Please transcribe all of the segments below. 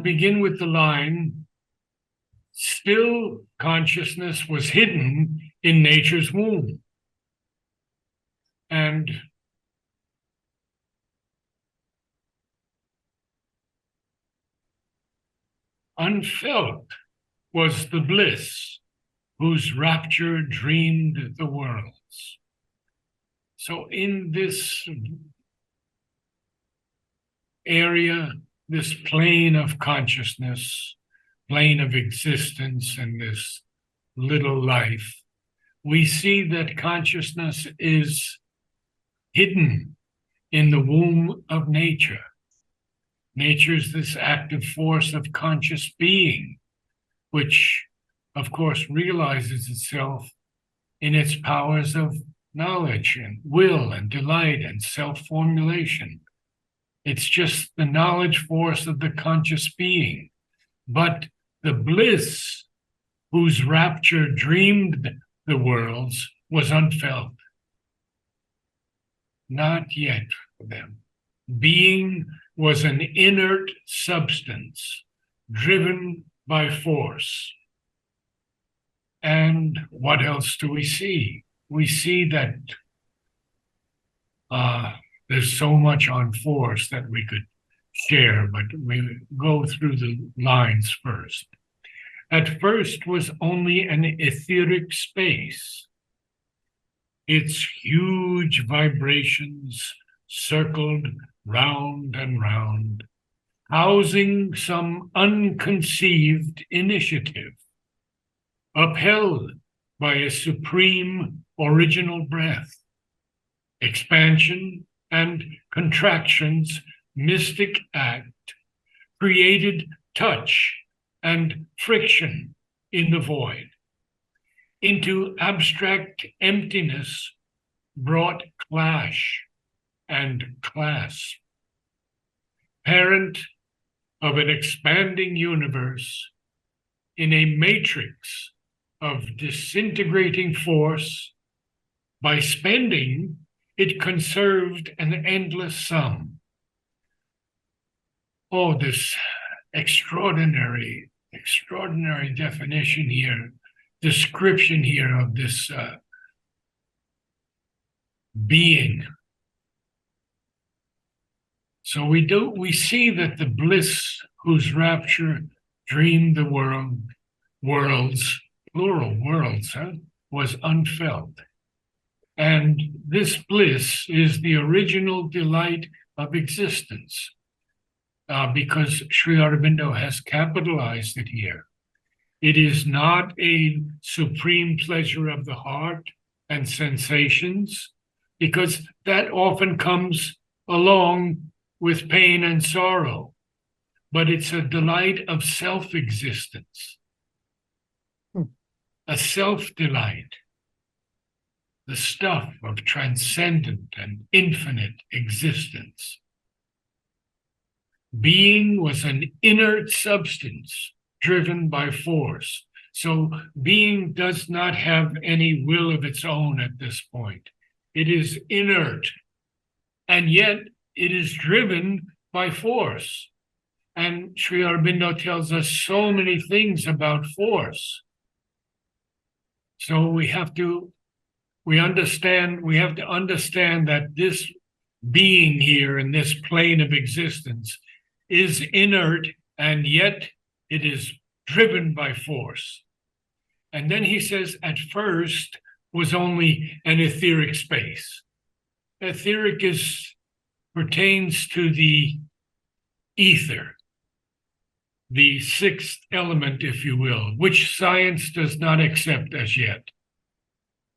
begin with the line, still consciousness was hidden in nature's womb. And unfelt was the bliss whose rapture dreamed the worlds. So in this area, this plane of consciousness, plane of existence in this little life, we see that consciousness is hidden in the womb of nature. Nature's this active force of conscious being, which, of course, realizes itself in its powers of knowledge and will and delight and self-formulation. It's just the knowledge force of the conscious being. But the bliss whose rapture dreamed the worlds was unfelt. Not yet for them. Being was an inert substance driven by force. And what else do we see? We see that there's so much on force that we could share, but we go through the lines first. At first was only an etheric space. Its huge vibrations circled round and round, housing some unconceived initiative, upheld by a supreme original breath, expansion and contraction's mystic act created touch and friction in the void. Into abstract emptiness brought clash and clasp. Parent of an expanding universe in a matrix of disintegrating force, by spending, it conserved an endless sum. Oh, this extraordinary definition here, description here of this being. So we see that the bliss whose rapture dreamed the worlds, plural worlds, was unfelt. And this bliss is the original delight of existence, because Sri Aurobindo has capitalized it here. It is not a supreme pleasure of the heart and sensations, because that often comes along with pain and sorrow, but it's a delight of self-existence, a self-delight, the stuff of transcendent and infinite existence. Being was an inert substance driven by force. So being does not have any will of its own at this point. It is inert, and yet it is driven by force. And Sri Aurobindo tells us so many things about force. So we have to understand that this being here in this plane of existence is inert, and yet it is driven by force. And then he says, at first was only an etheric space. Etheric pertains to the ether, the sixth element, if you will, which science does not accept as yet.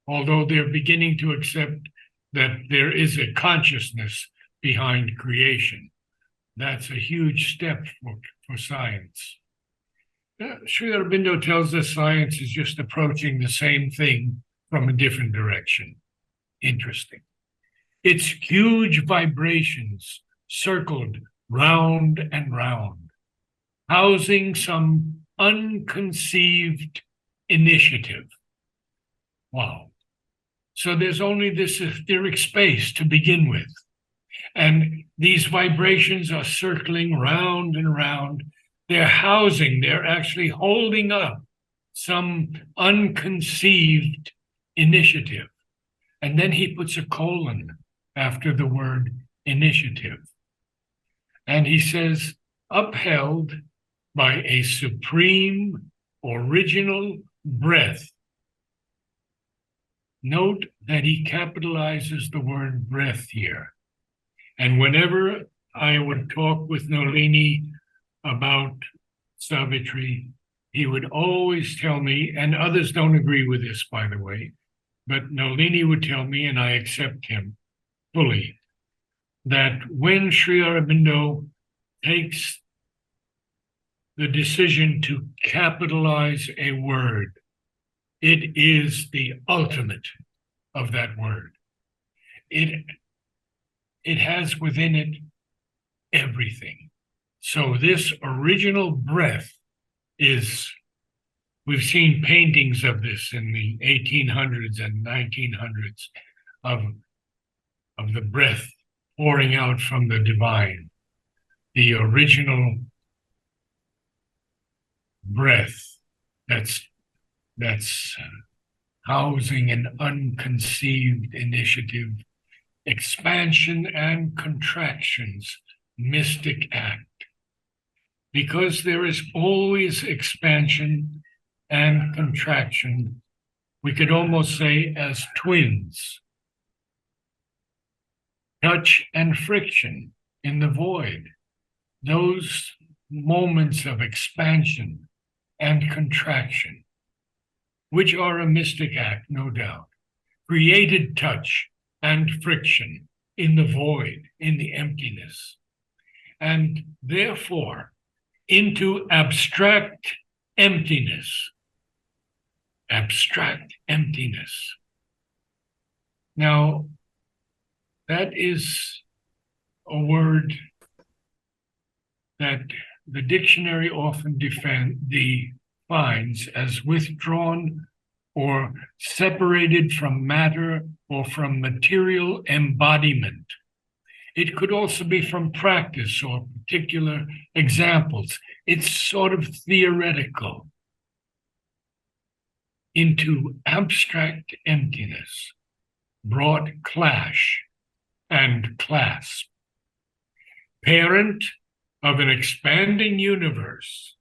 Although they're beginning to accept that there is a consciousness behind creation. That's a huge step for science. Sri Aurobindo tells us science is just approaching the same thing from a different direction. Interesting. Its huge vibrations circled round and round, housing some unconceived initiative. Wow. So there's only this etheric space to begin with. And these vibrations are circling round and round, they're housing, they're actually holding up some unconceived initiative. And then he puts a colon after the word initiative. And he says, upheld by a supreme original breath. Note that he capitalizes the word breath here. And whenever I would talk with Nolini about Savitri, he would always tell me, and others don't agree with this, by the way, but Nolini would tell me, and I accept him fully, that when Sri Aurobindo takes the decision to capitalize a word, it is the ultimate of that word. It has within it everything. So this original breath is, we've seen paintings of this in the 1800s and 1900s of the breath pouring out from the divine. The original breath that's housing an unconceived initiative, expansion and contractions, mystic act. Because there is always expansion and contraction, we could almost say as twins. Touch and friction in the void, those moments of expansion and contraction, which are a mystic act, no doubt. Created touch and friction in the void, in the emptiness. And therefore, into abstract emptiness. Abstract emptiness. Now, that is a word that the dictionary often defines as withdrawn or separated from matter or from material embodiment. It could also be from practice or particular examples. It's sort of theoretical. Into abstract emptiness, brought clash and clasp. Parent of an expanding universe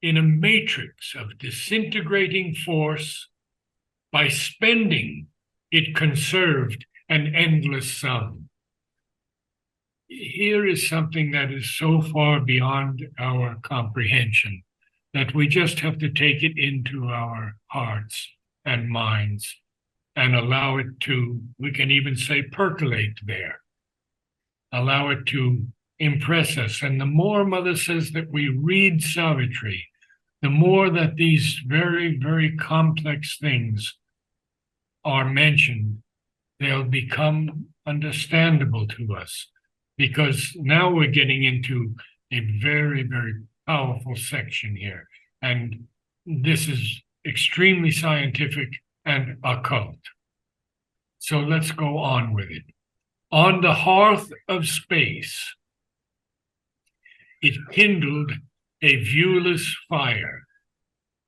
in a matrix of disintegrating force, by spending it conserved an endless sum. Here is something that is so far beyond our comprehension that we just have to take it into our hearts and minds and allow it to, we can even say, percolate there. Allow it to impress us. And the more, Mother says, that we read Savitri, the more that these very, very complex things are mentioned, they'll become understandable to us. Because now we're getting into a very, very powerful section here. And this is extremely scientific and occult. So let's go on with it. On the hearth of space, it kindled a viewless fire.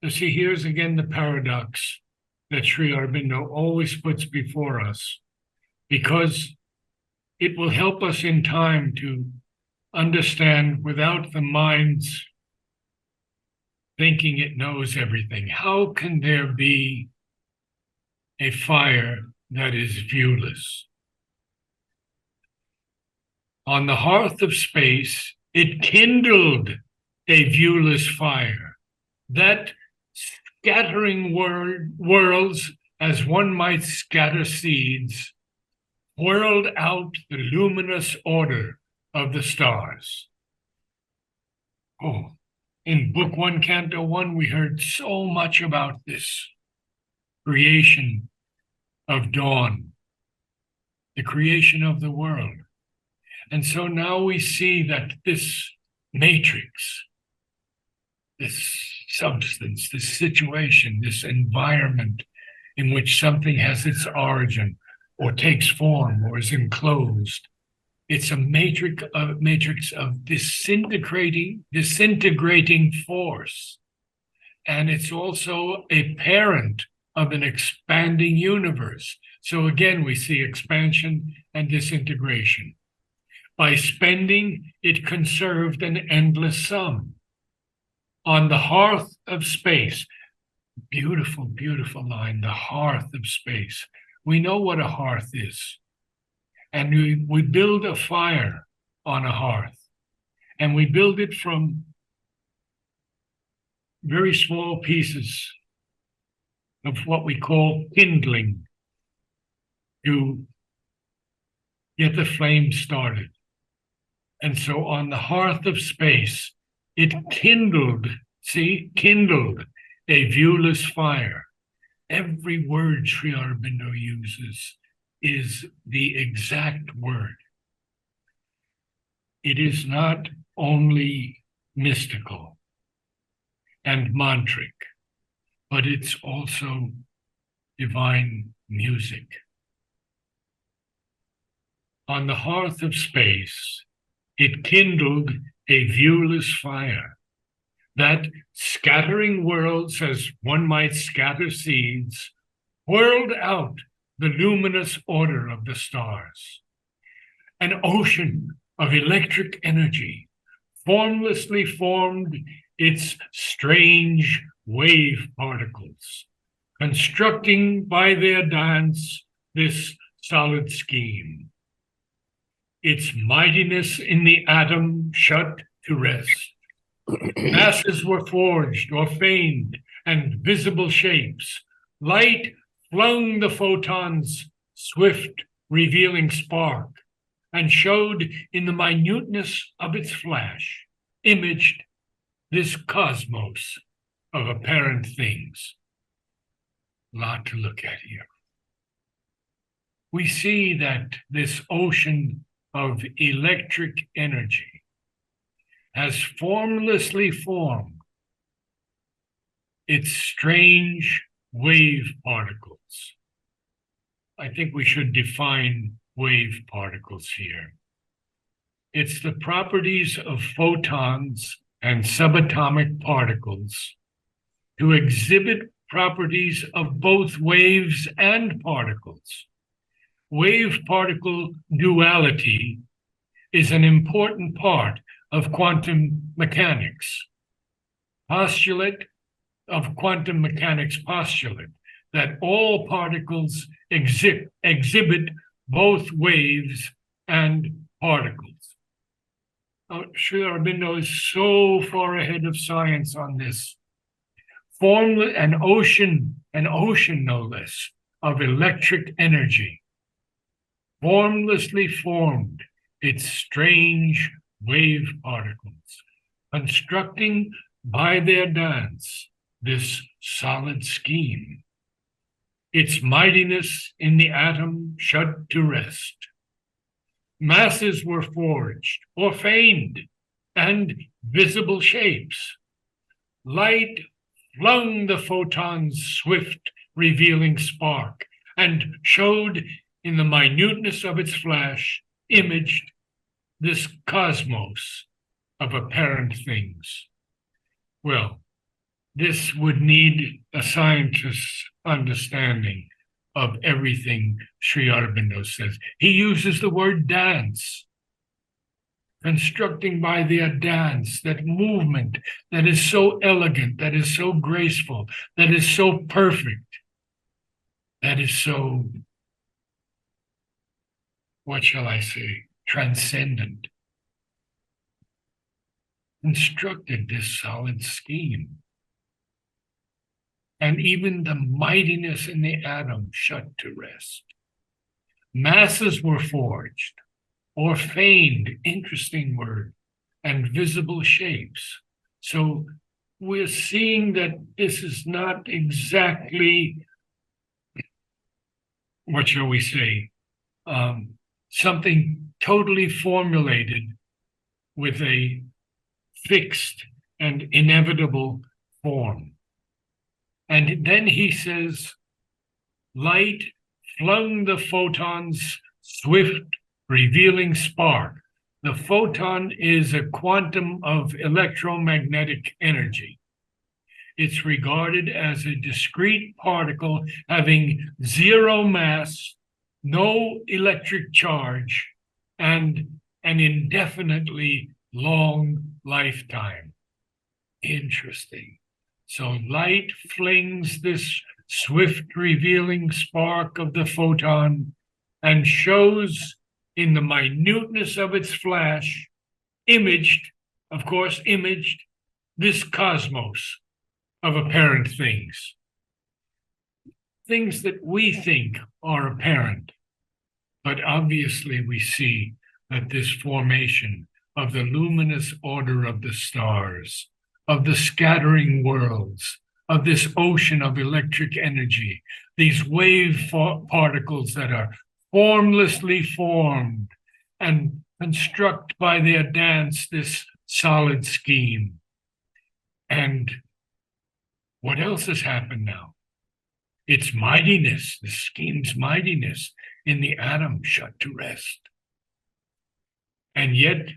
You see, here's again the paradox that Sri Aurobindo always puts before us, because it will help us in time to understand without the mind's thinking it knows everything. How can there be a fire that is viewless? On the hearth of space, it kindled a viewless fire, that scattering worlds, as one might scatter seeds, whirled out the luminous order of the stars. Oh, in Book 1, Canto 1, we heard so much about this creation of dawn, the creation of the world. And so now we see that this matrix, this substance, this situation, this environment in which something has its origin or takes form or is enclosed, It's a matrix of disintegrating force. And it's also a parent of an expanding universe. So again, we see expansion and disintegration. By spending, it conserved an endless sum. On the hearth of space, beautiful, beautiful line, the hearth of space. We know what a hearth is. And we build a fire on a hearth. And we build it from very small pieces of what we call kindling to get the flame started. And so on the hearth of space, it kindled a viewless fire. Every word Sri Aurobindo uses is the exact word. It is not only mystical and mantric, but it's also divine music. On the hearth of space, it kindled a viewless fire that, scattering worlds as one might scatter seeds, whirled out the luminous order of the stars. An ocean of electric energy formlessly formed its strange wave particles, constructing by their dance this solid scheme. Its mightiness in the atom shut to rest. Masses were forged or feigned, and visible shapes. Light flung the photon's swift, revealing spark, and showed in the minuteness of its flash, imaged this cosmos of apparent things. A lot to look at here. We see that this ocean of electric energy has formlessly formed its strange wave particles. I think we should define wave particles here. It's the properties of photons and subatomic particles to exhibit properties of both waves and particles. Wave-particle duality is an important part of quantum mechanics. Postulate of quantum mechanics postulate that all particles exhibit both waves and particles. Sri Aurobindo is so far ahead of science on this. Form an ocean no less, of electric energy, formlessly formed its strange wave particles, constructing by their dance this solid scheme. Its mightiness in the atom shut to rest. Masses were forged or feigned, and visible shapes. Light flung the photon's swift, revealing spark, and showed in the minuteness of its flash, imaged this cosmos of apparent things. Well, this would need a scientist's understanding of everything Sri Aurobindo says. He uses the word dance, constructing by their dance, that movement that is so elegant, that is so graceful, that is so perfect, that is so, what shall I say, transcendent. Constructed this solid scheme. And even the mightiness in the atom shut to rest. Masses were forged or feigned, interesting word, and visible shapes. So we're seeing that this is not exactly, what shall we say, something totally formulated with a fixed and inevitable form. And then he says, light flung the photon's swift, revealing spark. The photon is a quantum of electromagnetic energy. It's regarded as a discrete particle having zero mass, no electric charge, and an indefinitely long lifetime. Interesting. So light flings this swift revealing spark of the photon and shows in the minuteness of its flash, imaged, of course, imaged this cosmos of apparent things. Things that we think are apparent, but obviously we see that this formation of the luminous order of the stars, of the scattering worlds, of this ocean of electric energy, these wave particles that are formlessly formed and construct by their dance this solid scheme. And what else has happened now? Its mightiness, the scheme's mightiness in the atom shut to rest. And yet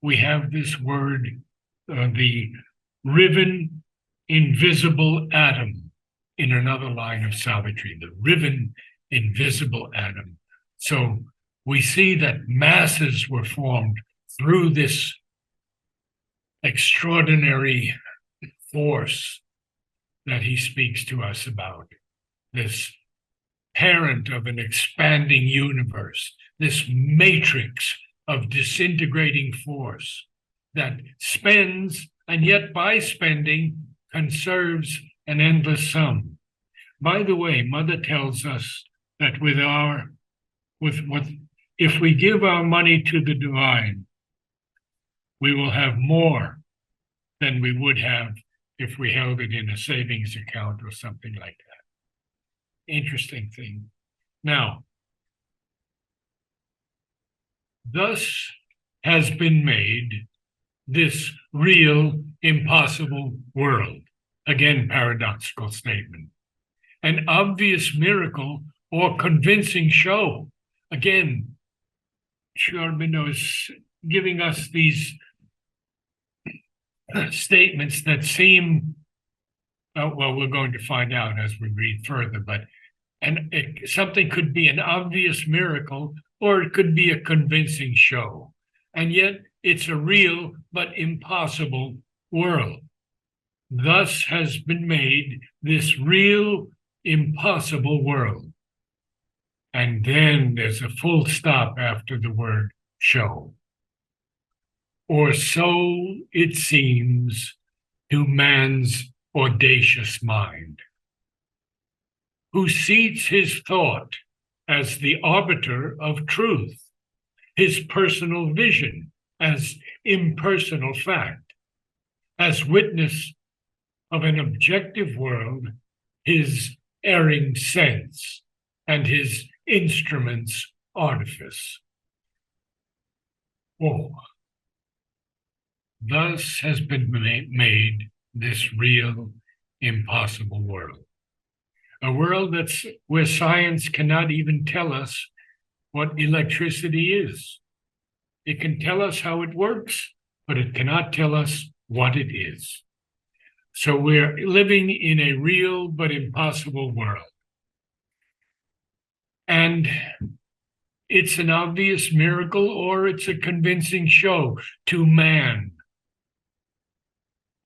we have this word, the riven invisible atom, in another line of Savitri, the riven invisible atom. So we see that masses were formed through this extraordinary force that he speaks to us about, this parent of an expanding universe, this matrix of disintegrating force that spends, and yet by spending, conserves an endless sum. By the way, Mother tells us that if we give our money to the divine, we will have more than we would have if we held it in a savings account or something like that. Interesting thing. Now, thus has been made this real, impossible world. Again, paradoxical statement. An obvious miracle or convincing show. Again, Sri Aurobindo is giving us these statements that seem, well, we're going to find out as we read further, but something could be an obvious miracle or it could be a convincing show. And yet it's a real but impossible world. Thus has been made this real, impossible world. And then there's a full stop after the word show. Or so it seems to man's audacious mind, who seats his thought as the arbiter of truth, his personal vision as impersonal fact, as witness of an objective world, his erring sense, and his instrument's artifice. Oh, thus has been made this real, impossible world. A world where science cannot even tell us what electricity is. It can tell us how it works, but it cannot tell us what it is. So we're living in a real but impossible world. And it's an obvious miracle or it's a convincing show to man.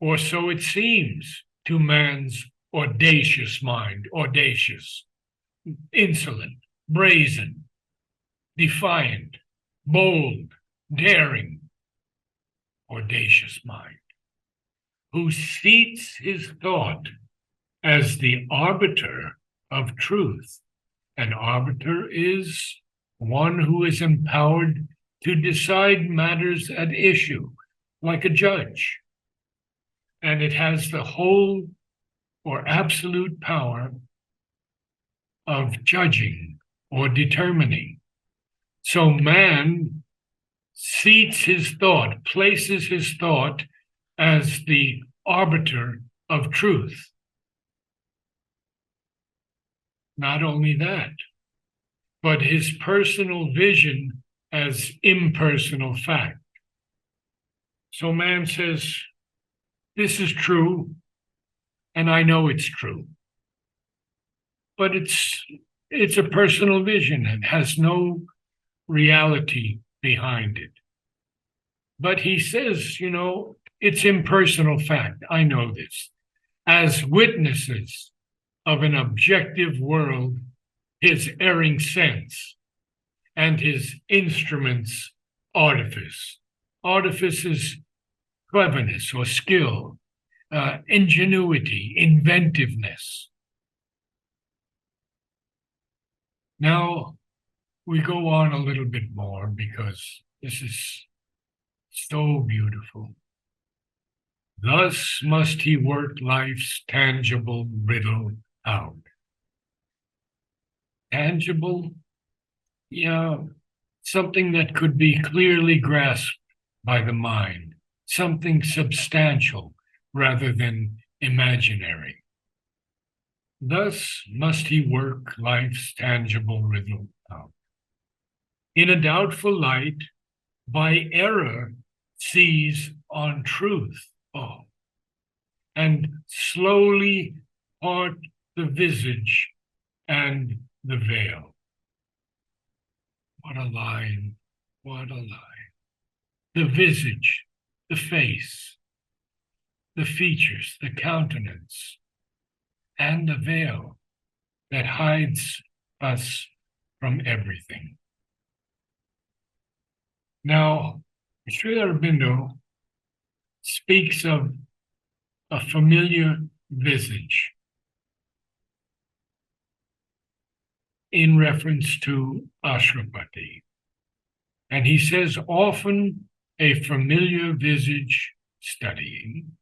Or so it seems to man's audacious mind, audacious, insolent, brazen, defiant, bold, daring, audacious mind, who seats his thought as the arbiter of truth. An arbiter is one who is empowered to decide matters at issue, like a judge. And it has the whole or absolute power of judging or determining. So man seats his thought, places his thought as the arbiter of truth. Not only that, but his personal vision as impersonal fact. So man says, this is true, and I know it's true. But it's a personal vision and has no reality behind it. But he says, it's impersonal fact. I know this. As witnesses of an objective world, his erring sense and his instruments artifice. Artifice is cleverness or skill, ingenuity, inventiveness. Now we go on a little bit more because this is so beautiful. Thus must he work life's tangible riddle out. Tangible? Yeah, something that could be clearly grasped by the mind, something substantial rather than imaginary. Thus must he work life's tangible riddle out. In a doubtful light, by error, seize on truth. Oh, and slowly part the visage and the veil. What a line, what a line. The visage, the face, the features, the countenance, and the veil that hides us from everything. Now, Sri Aurobindo speaks of a familiar visage in reference to Ashrapati. And he says, often a familiar visage studying,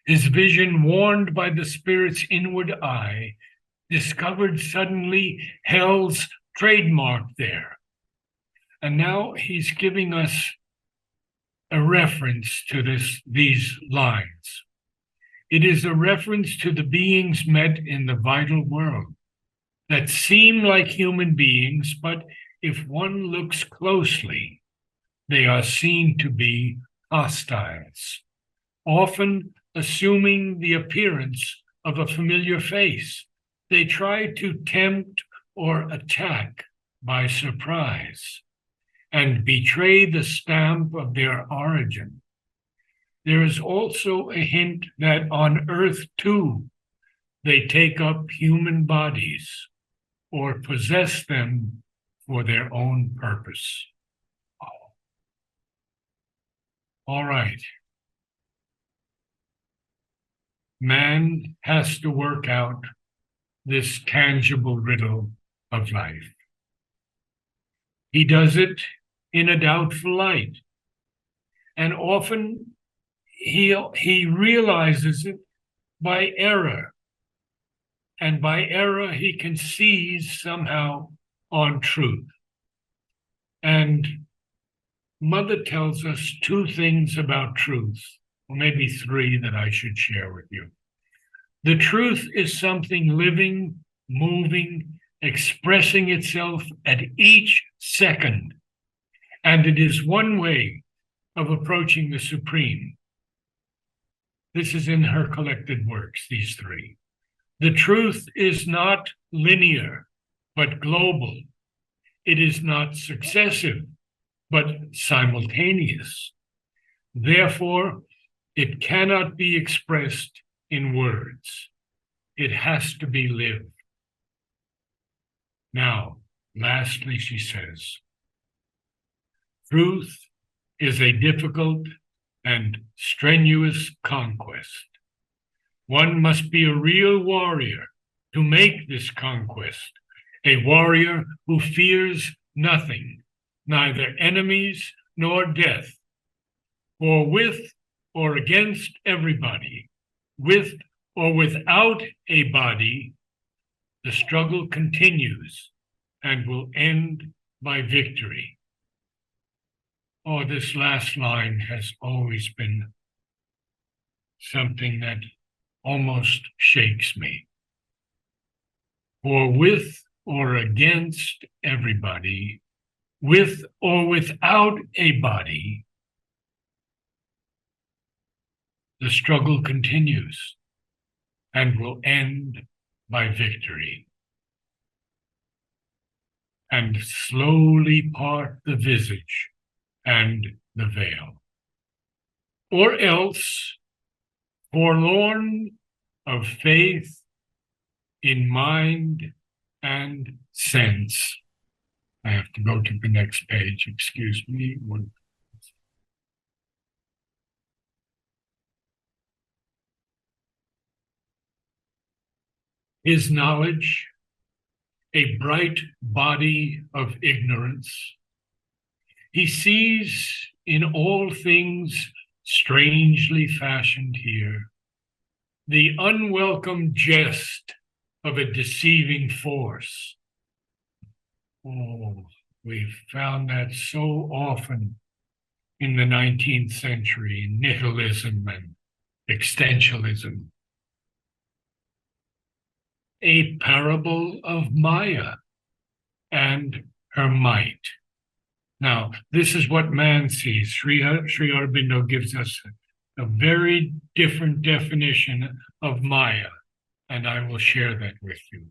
his vision warned by the spirit's inward eye, discovered suddenly hell's trademark there. And now he's giving us a reference to these lines. It is a reference to the beings met in the vital world that seem like human beings, but if one looks closely, they are seen to be hostiles, often assuming the appearance of a familiar face. They try to tempt or attack by surprise and betray the stamp of their origin. There is also a hint that on earth, too, they take up human bodies or possess them for their own purpose. All right. Man has to work out this tangible riddle of life. He does it in a doubtful light. And often he realizes it by error. And by error, he can seize somehow on truth. And Mother tells us two things about truth, or maybe three that I should share with you. The truth is something living, moving, expressing itself at each second. And it is one way of approaching the Supreme. This is in her collected works, these three. The truth is not linear, but global. It is not successive, but simultaneous. Therefore, it cannot be expressed in words. It has to be lived. Now, lastly, she says, truth is a difficult and strenuous conquest. One must be a real warrior to make this conquest, a warrior who fears nothing, neither enemies nor death, for with or against everybody, with or without a body, the struggle continues and will end by victory. Oh, this last line has always been something that almost shakes me. For with or against everybody, with or without a body, the struggle continues and will end by victory, and slowly part the visage and the veil. Or else, forlorn of faith in mind and sense. I have to go to the next page, excuse me. His knowledge, a bright body of ignorance. He sees in all things strangely fashioned here the unwelcome jest of a deceiving force. Oh, we've found that so often in the 19th century, nihilism and existentialism. A parable of Maya and her might. Now, this is what man sees. Sri Aurobindo gives us a very different definition of Maya, and I will share that with you.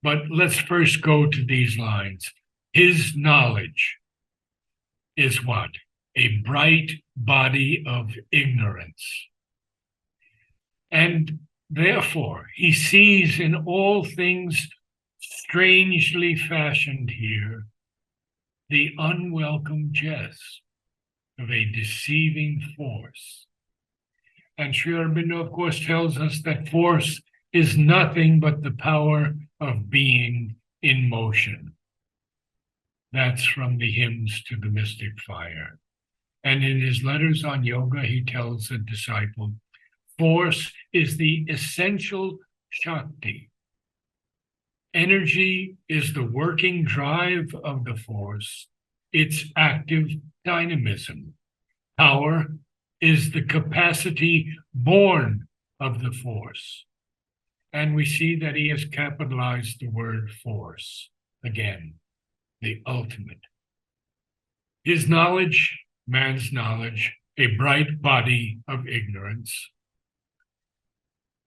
But let's first go to these lines. His knowledge is what? A bright body of ignorance. And therefore, he sees in all things strangely fashioned here the unwelcome jest of a deceiving force. And Sri Aurobindo, of course, tells us that force is nothing but the power of being in motion. That's from the hymns to the mystic fire. And in his letters on yoga, he tells a disciple, force is the essential Shakti. Energy is the working drive of the force, its active dynamism. Power is the capacity born of the force. And we see that he has capitalized the word force. Again, the ultimate. His knowledge, man's knowledge, a bright body of ignorance.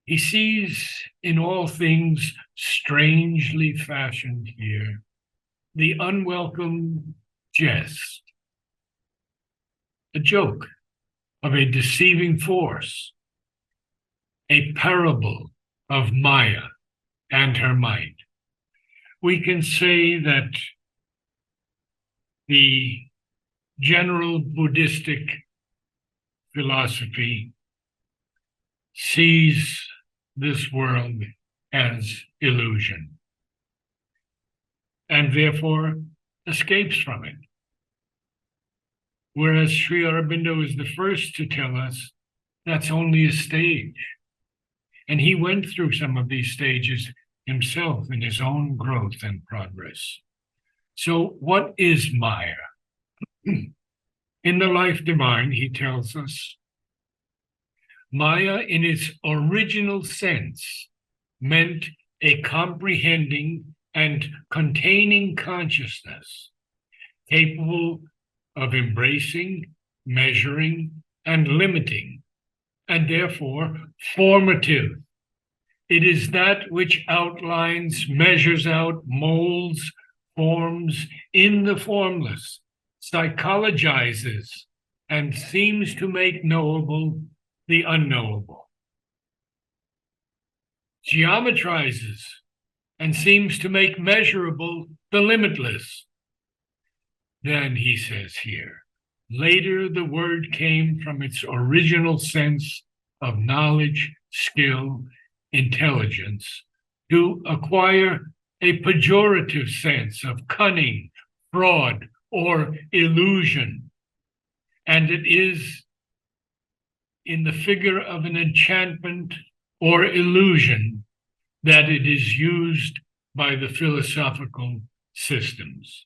He sees in all things strangely fashioned here the unwelcome jest, a joke of a deceiving force, a parable of Maya and her might. We can say that the general Buddhistic philosophy sees this world as illusion and therefore escapes from it. Whereas Sri Aurobindo is the first to tell us that's only a stage. And he went through some of these stages himself in his own growth and progress. So what is Maya? In the Life Divine, he tells us, Maya in its original sense meant a comprehending and containing consciousness, capable of embracing, measuring, and limiting, and therefore formative. It is that which outlines, measures out, molds, forms in the formless, psychologizes, and seems to make knowable the unknowable, geometrizes, and seems to make measurable the limitless. Then he says here, later the word came from its original sense of knowledge, skill, intelligence, to acquire a pejorative sense of cunning, fraud, or illusion. And it is in the figure of an enchantment or illusion that it is used by the philosophical systems.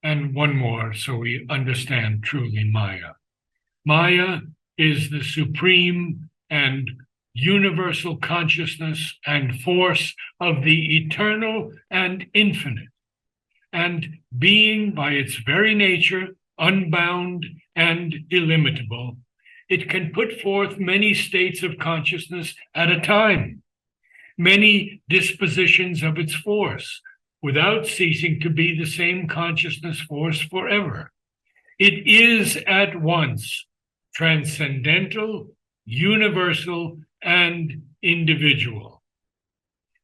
And one more, so we understand truly Maya. Maya is the supreme and universal consciousness and force of the eternal and infinite, and being by its very nature unbound and illimitable, it can put forth many states of consciousness at a time, many dispositions of its force, without ceasing to be the same consciousness force forever. It is at once transcendental, universal, and individual.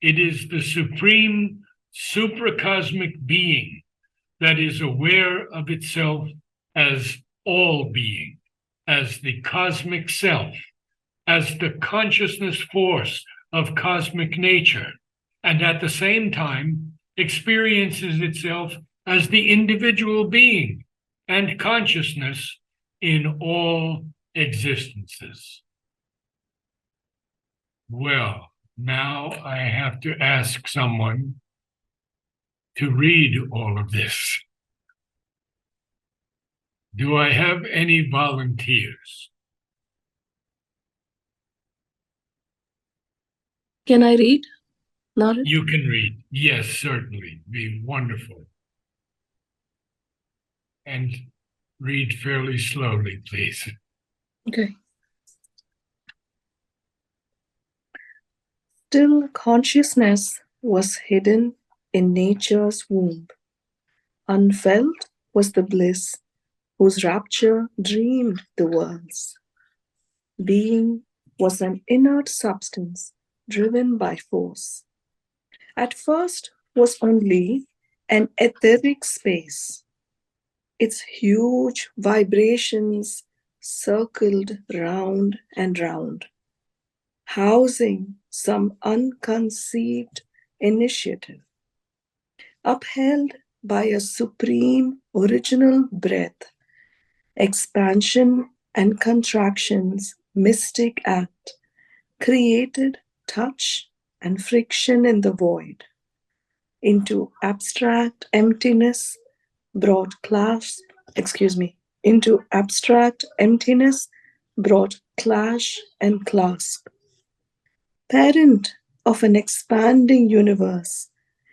It is the supreme supracosmic being that is aware of itself as all being, as the cosmic self, as the consciousness force of cosmic nature, and at the same time experiences itself as the individual being and consciousness in all existences. Well, now I have to ask someone to read all of this. Do I have any volunteers? Can I read, Narad? You can read. Yes, certainly. Be wonderful. And read fairly slowly, please. Okay. Still consciousness was hidden in nature's womb. Unfelt was the bliss whose rapture dreamed the worlds. Being was an inert substance driven by force. At first was only an etheric space. Its huge vibrations circled round and round, housing some unconceived initiative, upheld by a supreme original breath, expansion and contraction's mystic act created touch and friction in the void. Into abstract emptiness brought into abstract emptiness brought clash and clasp. Parent of an expanding universe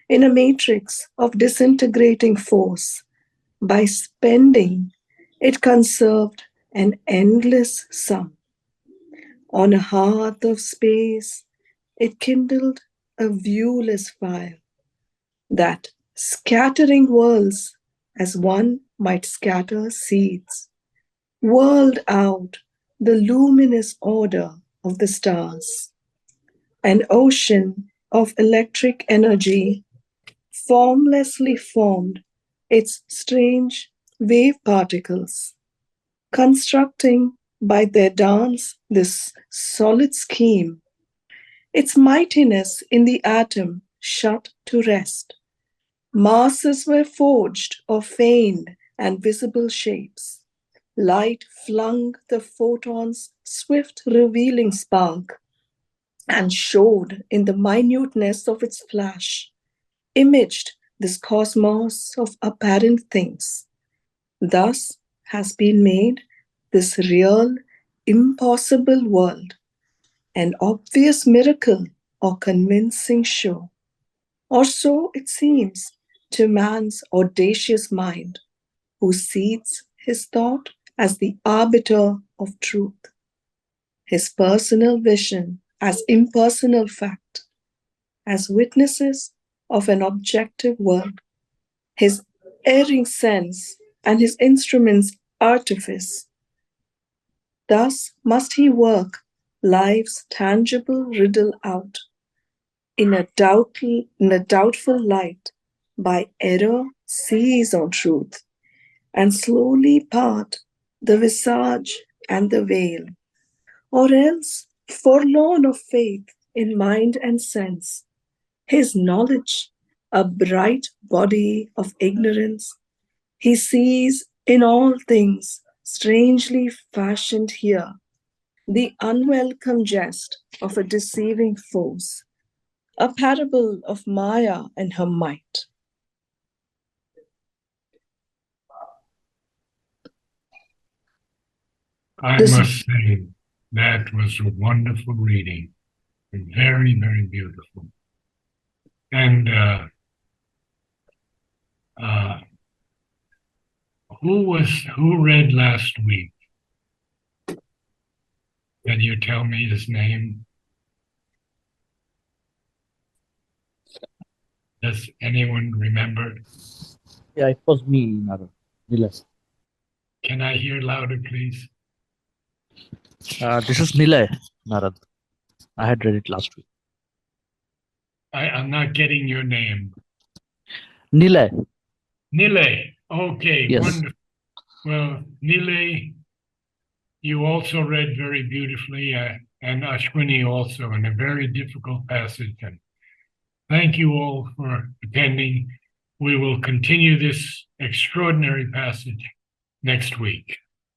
in a matrix of disintegrating force, by spending, it conserved an endless sum. On a hearth of space, it kindled a viewless fire that, scattering worlds as one might scatter seeds, whirled out the luminous order of the stars. An ocean of electric energy formlessly formed its strange wave particles, constructing by their dance this solid scheme. Its mightiness in the atom shut to rest. Masses were forged of feigned and visible shapes. Light flung the photon's swift revealing spark and showed in the minuteness of its flash, imaged this cosmos of apparent things. Thus has been made this real, impossible world, an obvious miracle or convincing show. Or so it seems to man's audacious mind, who sees his thought as the arbiter of truth, his personal vision as impersonal fact, as witnesses of an objective world, his erring sense and his instrument's artifice. Thus must he work life's tangible riddle out in a doubtful light, by error seize on truth, and slowly part the visage and the veil, or else, forlorn of faith in mind and sense, his knowledge, a bright body of ignorance, he sees in all things strangely fashioned here, the unwelcome jest of a deceiving force, a parable of Maya and her might. I must say that was a wonderful reading. Very, very beautiful. And Uh, who read last week? Can you tell me his name? Does anyone remember? Yeah, it was me, Narad. Nilay. Can I hear louder, please? This is Nilay, Narad. I had read it last week. I'm not getting your name. Nilay. Nile. Okay, Yes. wonderful. Well, Nile, you also read very beautifully, and Ashwini also in a very difficult passage. And thank you all for attending. We will continue this extraordinary passage next week.